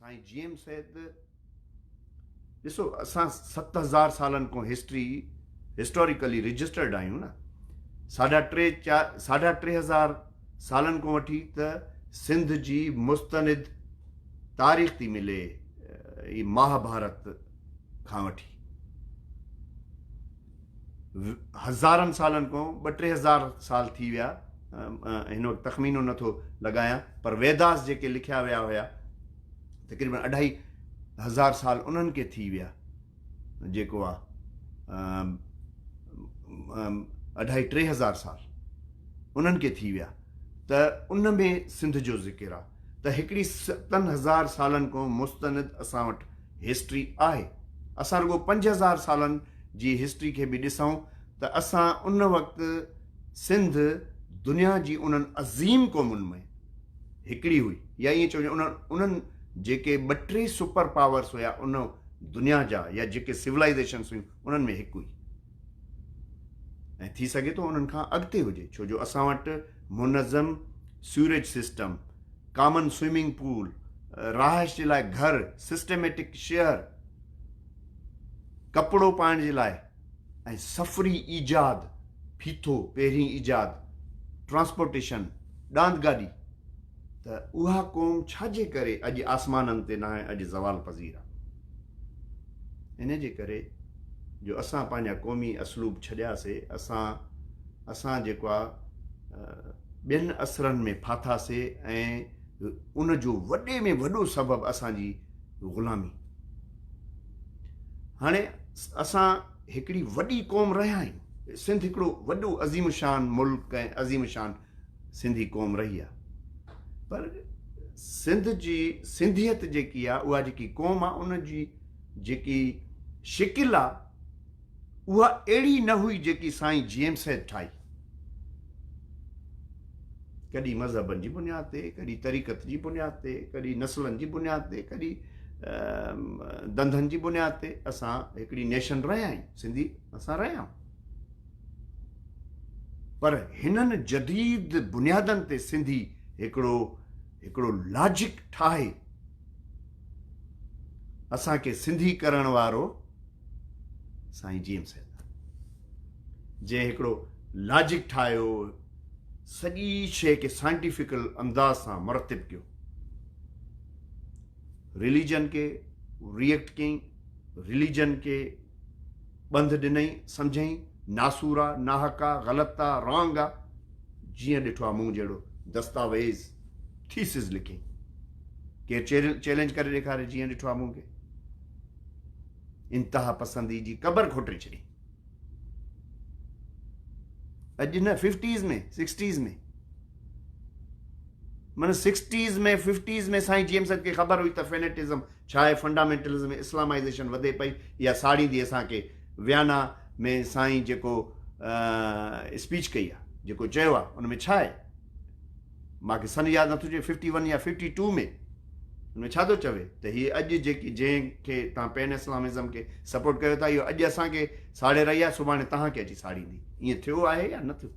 साईं GM सैद ॾिसो असां 7000 सालनि खां हिस्टोरिकली रजिस्टर्ड आहियूं न। 3.5 सालनि खां वठी त सिंध जी मुस्तनिद तारीख़ थी मिले महाभारत खां वठी। हज़ारनि सालनि खां 2-3 हज़ार साल थी विया, हिन वक़्तु तख़मीनो नथो लॻायां, पर वेदास जेके लिखिया विया हुया तक़रीबन 2500 साल उन्हनि खे थी विया, जेको आहे 2500-3000 साल उन्हनि खे थी विया, त उन में सिंध जो ज़िक्र आहे। त हिकिड़ी 7000 सालनि खां मुस्तनिद असां वटि हिस्ट्री आहे। असां रुगो 5000 सालनि जी हिस्ट्री खे बि ॾिसूं त असां उन वक़्तु सिंध दुनिया जी उन्हनि अज़ीम क़ौमुनि में हिकिड़ी हुई, या ईअं चवजे उन्हनि जेके 2-3 सुपर पावर्स हुया उन दुनिया जा, या जेके सिविलाइज़ेशन्स हुयूं उन्हनि में हिकु हुई। ऐं थी सघे थो उन्हनि खां अॻिते हुजे, छो जो असां वटि मुनज़म sewerage system, common swimming pool, रहाइश जे लाइ घर, सिस्टमेटिक शेयर, कपिड़ो पाइण जे लाइ, ऐं सफ़री ईजाद, फीथो पहिरीं ईजाद, ट्रांसपोर्टेशन, ॾांद गाॾी, त उहा क़ौम छाजे करे अॼु आसमाननि ते न आहे, अॼु ज़वाल पज़ीर आहे। इन जे करे जो असां पंहिंजा क़ौमी असलूब छॾियासीं, असां जेको आहे ॿियनि असरनि में फाथासीं, ऐं उन जो वॾे में वॾो सबबु असांजी ग़ुलामी। हाणे असां हिकिड़ी वॾी क़ौम रहिया आहियूं। सिंध हिकिड़ो वॾो अज़ीम शान मुल्क ऐं अज़ीम शान सिंधी क़ौम रही आहे, पर सिंध जी सिंधियत जेकी आहे, उहा जेकी क़ौम आहे, उन जी जेकी शिकिल आहे उहा अहिड़ी न हुई जेकी साईं GM सैद ठाही। कॾहिं मज़हबनि जी बुनियाद ते, कॾहिं तरीक़त जी बुनियाद ते, कॾहिं नस्लनि जी बुनियाद ते, कॾहिं धंधनि जी बुनियाद ते असां हिकिड़ी नेशन रहिया आहियूं, सिंधी असां रहिया आहियूं। पर हिननि जदीद बुनियादनि ते सिंधी हिकिड़ो लॉजिक ठाहे असांखे सिंधी करण वारो साईं GM सैद, जंहिं हिकिड़ो लॉजिक ठाहियो, सॼी शइ खे साइंटिफिकल अंदाज़ सां मुरतिब कयो, रिलीजन खे रिएक्ट कयईं, रिलीजन खे बंदि ॾिनई, सम्झई नासूर आहे, नाहक आहे, ग़लति आहे, रॉन्ग आहे, जीअं ॾिठो आहे मूं जहिड़ो दस्तावेज़ थीसिस लिखी, केरु चैलेंज करे ॾेखारे, जीअं ॾिठो आहे मूं खे इंतिहा पसंदी जी क़बर खोटे छॾी। अॼु न 50s में 60s में, माना 60s में 50s में साईं GM सैद खे ख़बर हुई त फेनेटिज़म छा आहे, फंडामेंटलिज़म, इस्लामाइज़ेशन वधे पई, या साड़ींदी असांखे वियाना में साईं जेको स्पीच कई आहे, जेको चयो आहे उन में छा आहे, मूंखे सन यादि नथो अचे, 51 या 52 में हुन छा थो चवे त हीअ अॼु जेकी जंहिंखे तव्हां पैन इस्लामिज़म खे सपोर्ट कयो था, इहो अॼु असांखे साड़े रही आहे, सुभाणे तव्हांखे अची साड़ींदी। ईअं थियो आहे या न थियो?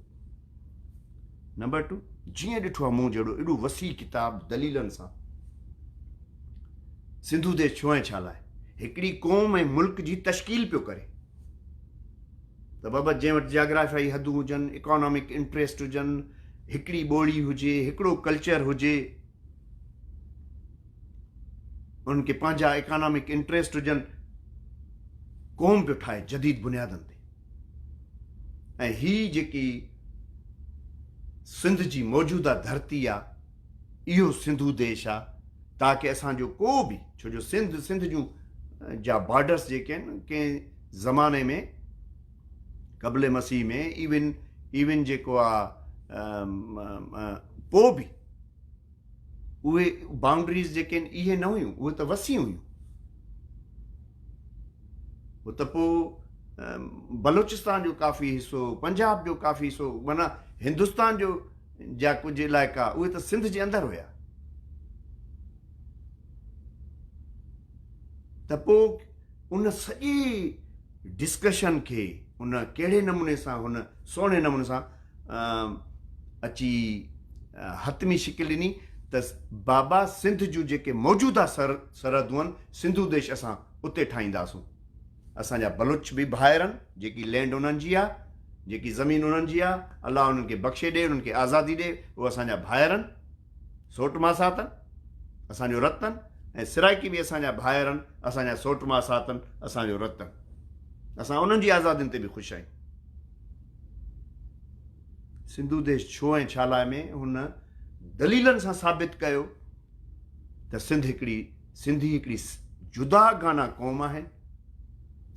नंबर 2, जीअं ॾिठो आहे मूं जहिड़ो एॾो वसी किताब दलीलनि सां सिंधु देश छो ऐं छा लाइ हिकिड़ी क़ौम ऐं मुल्क जी तश्कील पियो करे, त बाबा जंहिं वटि जियोग्राफियाई हदूं हुजनि, इकोनॉमिक इंट्रस्ट हुजनि, हिकिड़ी ॿोली हुजे, हिकिड़ो कल्चर हुजे, उनखे पंहिंजा इकोनॉमिक इंट्रस्ट हुजनि, क़ौम पियो ठाहे जदीद बुनियादनि ते। ऐं ही जेकी सिंध जी मौजूदा धरती आहे, इहो सिंधु देश आहे, ताकि असांजो को बि, छो जो सिंध जूं जा बॉर्डर्स जेके आहिनि कंहिं ज़माने में क़ब्ल मसीह में इवन जेको आहे पोइ बि उहे बाउंड्रीज़ जेके आहिनि इहे न हुयूं, उहे त वसी हुयूं। उहो त पोइ बलूचिस्तान जो काफ़ी हिसो, पंजाब जो काफ़ी हिसो, माना हिंदुस्तान जो जा कुझु इलाइक़ा उहे त सिंध जे अंदरि हुया। त पोइ उन सॼी डिस्कशन खे उन कहिड़े नमूने सां, हुन सुहिणे नमूने सां अची हतमी शिकिल ॾिनी त बाबा सिंध जूं जेके मौजूदा सरहदूं आहिनि सिंधू देश असां उते ठाहींदासूं। असांजा बलूच बि ॿाहिरि आहिनि, जेकी लैंड उन्हनि जी आहे, जेकी ज़मीन उन्हनि जी आहे, अलाह उन्हनि खे बख़्शे ॾे, उन्हनि खे आज़ादी ॾे, उहे असांजा ॿाहिरि आहिनि, सोट मासात आहिनि, असांजो रतु आहिनि। ऐं सिराइकी बि असांजा ॿाहिरि आहिनि, असांजा सोट मासात आहिनि, असांजो रतु आहिनि। असां उन्हनि जी आज़ादियुनि ते बि ख़ुशि आहियूं। सिंधू देश छो ऐं छा लाइ में हुन दलीलनि सां साबित कयो त सिंधी हिकिड़ी जुदा गाना क़ौम आहे।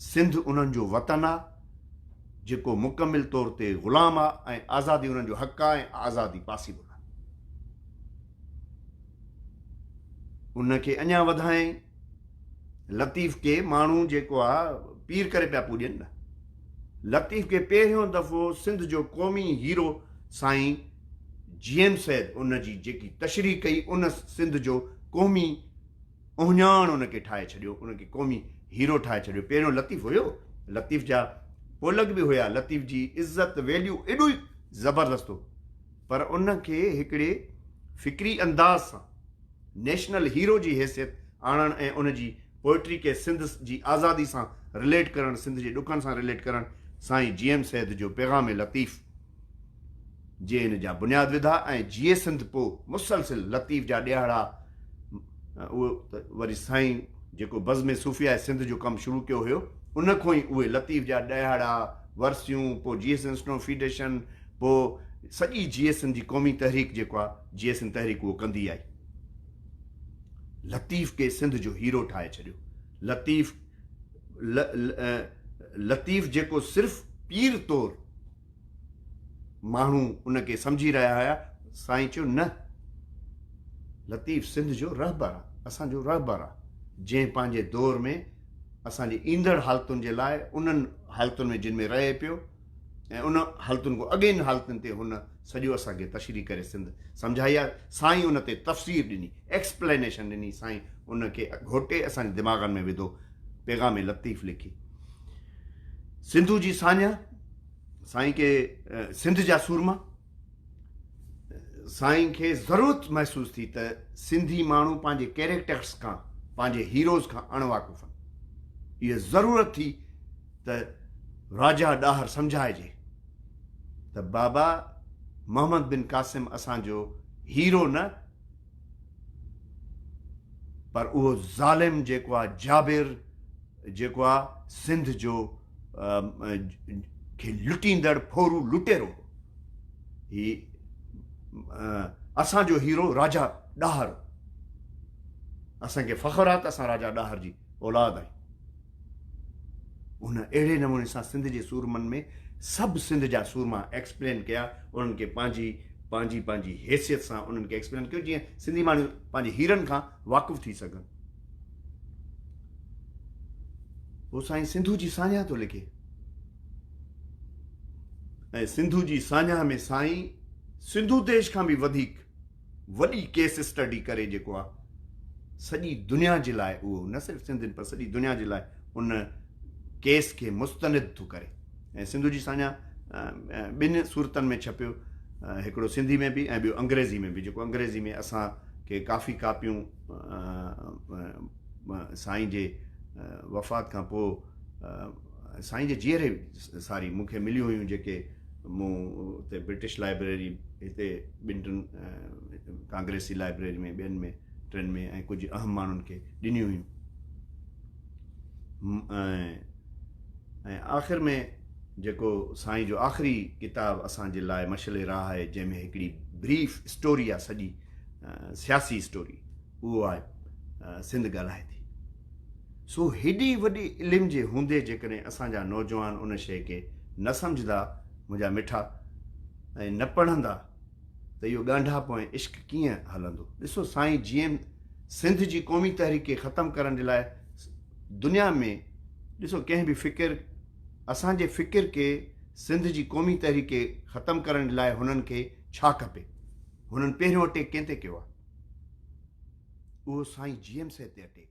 सिंध उन्हनि जो वतन आहे जेको मुकमिल तौर ते ग़ुलाम आहे ऐं आज़ादी उन्हनि जो हक़ आहे ऐं आज़ादी पॉसिबल आहे। उनखे अञा वधाए लतीफ़ खे माण्हू जेको आहे पीर करे पिया पूॼनि न। लतीफ़ खे पहिरियों दफ़ो सिंध जो क़ौमी हीरो साईं GM सैद उनजी जेकी तशरीह कई, उन सिंध जो क़ौमी उहिञाण उनखे ठाहे छॾियो, उनखे क़ौमी हीरो ठाहे छॾियो। पहिरियों लतीफ़ हुयो, लतीफ़ जा पोलग बि हुया, लतीफ़ जी इज़त वैल्यू एॾो ई ज़बरदस्त हो, पर उनखे हिकिड़े फ़िक्री अंदाज़ सां नेशनल हीरो जी हैसियत आणणु ऐं उनजी पोइट्री खे सिंध जी आज़ादी सां रिलेट करणु, सिंध जे ॾुखनि सां रिलेट करणु साईं GM सैद जो पैगाम लतीफ़ जे हिन जा बुनियादु विधा। ऐं जीए सिंध पोइ मुसलसिल लतीफ़ जा ॾियारा, उहो त वरी साईं जेको बज़्म सूफ़िया सिंध जो कमु शुरू कयो हुयो, उन खां ई उहे लतीफ़ जा ॾियारा, वर्सियूं, पोइ GS सिंध स्नो फीडेशन, पोइ सॼी GS सिंध जी क़ौमी तहरीक जेको आहे GS सिंध तहरीक उहो कंदी आई। लतीफ़ खे सिंध जो हीरो ठाहे छॾियो। लतीफ़ जेको सिर्फ़ पीर तौरु माण्हू उनखे सम्झी रहिया हुया, साईं चयो न, लतीफ़ सिंध जो रहबर आहे, असांजो रहबर आहे, जंहिं पंहिंजे दौर में असांजे ईंदड़ हालतुनि जे लाइ उन्हनि हालतुनि में जिन में रहे पियो ऐं उन हालतुनि खां अॻियनि हालतुनि ते हुन सॼो असांखे तशरीह करे सिंध सम्झाई आहे। साईं उन ते तफ़सीर ॾिनी, एक्सप्लेनेशन ॾिनी, साईं उनखे घोटे असांजे दिमाग़नि में विधो, पैगाम लतीफ़ लिखी। सिंधू जी साञा, साईं खे सिंध जा सूरमा, साईं खे ज़रूरत महसूस थी त सिंधी माण्हू पंहिंजे कैरेक्टर्स खां, पंहिंजे हीरोज़ खां अणवाक़ुफ़ आहिनि। इहा ज़रूरत थी त राजा ॾाहर सम्झाइजे त बाबा मोहम्मद बिन क़ासिम असांजो हीरो न, पर उहो ज़ालिम जेको आहे, जाबिर जेको आहे, सिंध जो खे लुटींदड़ फोरू लुटेरो, ही असांजो हीरो राजा ॾाहर। असांखे फ़ख्रु आहे त असां राजा ॾाहर जी औलाद आहियूं। उन अहिड़े नमूने सां सिंध जे सूरमनि में सभु सिंध जा सूरमा एक्सप्लेन कया, उन्हनि खे पंहिंजी हैसियत सां उन्हनि खे एक्सप्लेन कयो, जीअं सिंधी माण्हू पंहिंजे हीरनि खां वाक़ुफ़ु थी सघनि। पोइ साईं सिंधू जी साञा थो लिखे, ऐं सिंधू जी साञा में साईं सिंधू देश खां बि वधीक वॾी केस स्टडी करे जेको आहे सॼी दुनिया जे लाइ, उहो न सिर्फ़ु सिंधियुनि पर सॼी दुनिया जे लाइ उन केस खे मुस्तनिद थो करे। ऐं सिंधू जी साञा ॿिनि सूरतनि में छपियो, हिकिड़ो सिंधी में बि ऐं ॿियो अंग्रेज़ी में बि, जेको अंग्रेज़ी में असांखे काफ़ी कापियूं साईं जे वफ़ात खां पोइ साईं जे जीअरे सारी मूंखे मिलियूं हुयूं, जेके मूं हुते ब्रिटिश लाइब्रेरी हिते ॿिनि टिनि कांग्रेसी लाइब्रेरी में, ॿियनि में टिनि में, ऐं कुझु अहम माण्हुनि खे ॾिनियूं हुयूं। ऐं आख़िर में जेको साईं जो आख़िरी किताबु असांजे लाइ मशअले राह आहे, जंहिंमें हिकिड़ी ब्रीफ स्टोरी आहे, सॼी सियासी स्टोरी, उहो आहे सिंध ॻाल्हाए थी। सो हेॾी वॾी इल्म जे हूंदे जेकॾहिं असांजा नौजवान उन शइ खे न सम्झंदा, मुंहिंजा मिठा, ऐं न पढ़ंदा, त इहो ॻांढापो ऐं इश्क कीअं हलंदो। ॾिसो, साईं GM सिंध जी क़ौमी तहरीक खे ख़तमु करण जे लाइ दुनिया में, ॾिसो कंहिं बि फ़िकिर, असांजे फ़िकिर खे सिंध जी क़ौमी तहरीक खे ख़तमु करण जे लाइ हुननि खे छा खपे, हुननि पहिरियों अटैक कंहिं ते कयो आहे? उहो साईं GM सैद ते अटैक